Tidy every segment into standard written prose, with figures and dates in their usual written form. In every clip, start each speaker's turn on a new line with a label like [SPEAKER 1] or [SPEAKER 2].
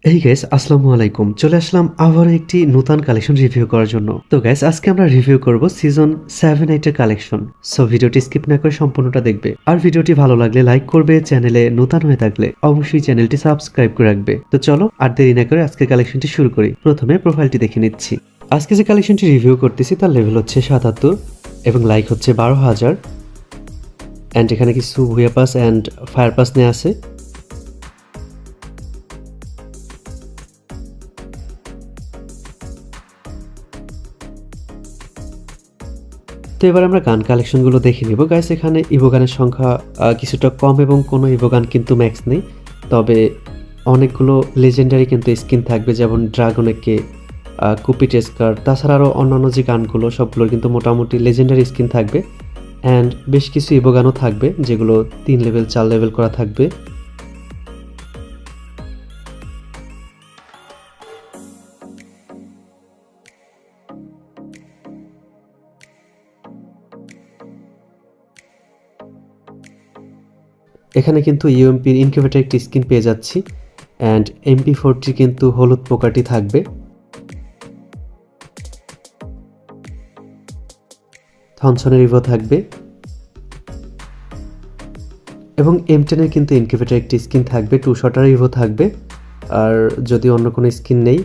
[SPEAKER 1] এই গাইস আসসালামু আলাইকুম। চলে আসলাম আবারও একটি নতুন কালেকশন রিভিউ করার জন্য। তো গাইস আজকে আমরা রিভিউ করব সিজন 7-8 এর কালেকশন। সো ভিডিওটি স্কিপ না করে সম্পূর্ণটা দেখবে। আর ভিডিওটি ভালো লাগলে লাইক করবে, চ্যানেলে নতুন হয়ে থাকলে অবশ্যই চ্যানেলটি সাবস্ক্রাইব করে রাখবে। তো চলো আর দেরি না করে আজকের কালেকশনটি শুরু করি। প্রথমে প্রোফাইলটি দেখে নিচ্ছি। আজকে যে কালেকশনটি রিভিউ করতেছি তার লেভেল হচ্ছে 77 এবং লাইক হচ্ছে 12,000 এন্ড এখানে কিছু ভুয়া পাস এন্ড ফায়ার পাস নেওয়া আছে। তো এবার আমরা গান কালেকশনগুলো দেখে নিব গাইস। এখানে ইভোগানের সংখ্যা কিছুটা কম এবং কোনো ইভোগান কিন্তু ম্যাক্স নেই, তবে অনেকগুলো লেজেন্ডারি কিন্তু স্কিন থাকবে, যেমন ড্রাগনেকে, কুপি টেস্কার, তাছাড়া আরও অন্যান্য যে গানগুলো সবগুলোর কিন্তু মোটামুটি লেজেন্ডারি স্কিন থাকবে অ্যান্ড বেশ কিছু ইভোগানও থাকবে যেগুলো 3 লেভেল 4 লেভেল করা থাকবে। এখানে কিন্তু ইউএমপির ইনকিউবেটর একটি স্কিন পেয়ে যাচ্ছি অ্যান্ড MP40 কিন্তু হলুদ পোকাটি থাকবে। থনসনের ইভো থাকবে এবং M10 এর কিন্তু ইনকিউবেটর একটি স্কিন থাকবে, 2 শটার ইভো থাকবে আর যদি অন্য কোনো স্কিন নেই।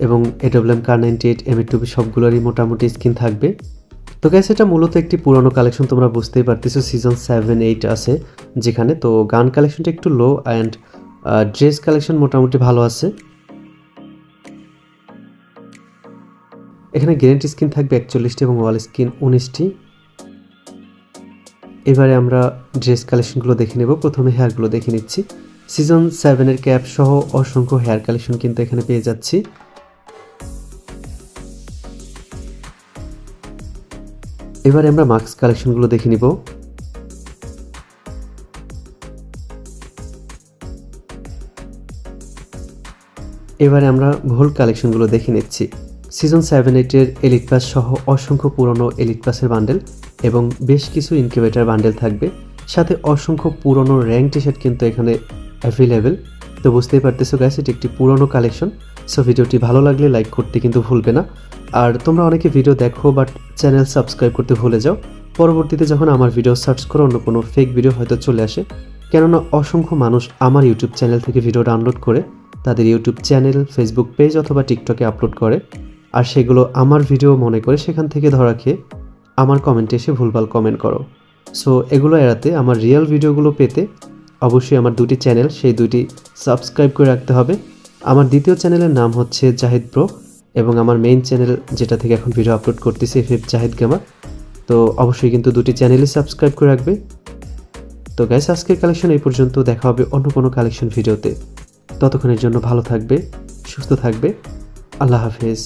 [SPEAKER 1] এবং AWM Kar98 M2B সবগুলোরই মোটামুটি স্কিন থাকবে। তো গাইস এটা মূলত একটি পুরনো কালেকশন, তোমরা বুঝতেই পারতেছো সিজন 7-8 আছে যেখানে। তো গান কালেকশনটা একটু লো অ্যান্ড ড্রেস কালেকশন মোটামুটি ভালো আছে। এখানে গ্যারেন্টি স্কিন থাকবে 41টি এবং ওয়াল স্কিন 19টি। এবারে আমরা ড্রেস কালেকশনগুলো দেখে নেব। প্রথমে হেয়ারগুলো দেখে নিচ্ছি। সিজন 7 এর ক্যাপ সহ অসংখ্য হেয়ার কালেকশন কিন্তু এখানে পেয়ে যাচ্ছি। এবারে আমরা মাস্ক কালেকশনগুলো দেখে নিব। এবারে আমরা ভোল্ট কালেকশনগুলো দেখে নিচ্ছি। সিজন 7-8 এর এলিট পাস সহ অসংখ্য পুরনো এলিট পাসের বান্ডেল এবং বেশ কিছু ইনকিউবেটর বান্ডেল থাকবে, সাথে অসংখ্য পুরনো র্যাঙ্ক টি শার্ট কিন্তু এখানে অ্যাভেলেবেল। তো বুঝতেই পারতেছো গাইস এটি একটি পুরনো কালেকশন। সো ভিডিওটি ভালো লাগলে লাইক করতে কিন্তু ভুলবে না। আর তোমরা অনেকে ভিডিও দেখো বাট চ্যানেল সাবস্ক্রাইব করতে ভুলে যাও। পরবর্তীতে যখন আমার ভিডিও সার্চ করো অন্য কোনো ফেক ভিডিও হয়তো চলে আসে, কেননা অসংখ্য মানুষ আমার ইউটিউব চ্যানেল থেকে ভিডিও ডাউনলোড করে তাদের ইউটিউব চ্যানেল, ফেসবুক পেজ অথবা টিকটকে আপলোড করে, আর সেগুলো আমার ভিডিও মনে করে সেখান থেকে ধরা খেয়ে আমার কমেন্টে এসে ভুলভাল কমেন্ট করো। সো এগুলো এড়াতে আমার রিয়েল ভিডিওগুলো পেতে অবশ্যই আমার দুটি চ্যানেল, সেই দুটি সাবস্ক্রাইব করে রাখতে হবে। আমার দ্বিতীয় চ্যানেলের নাম হচ্ছে জাহিদ প্রো এবং আমার মেইন চ্যানেল যেটা থেকে এখন ভিডিও আপলোড করতেছি FF জাহিদ গেমার। তো অবশ্যই কিন্তু দুটি চ্যানেলই সাবস্ক্রাইব করে রাখবে। তো গাইস আজকের কালেকশন এই পর্যন্ত, দেখা হবে অন্য কোনো কালেকশন ভিডিওতে। ততক্ষণের জন্য ভালো থাকবে, সুস্থ থাকবে। আল্লাহ হাফেজ।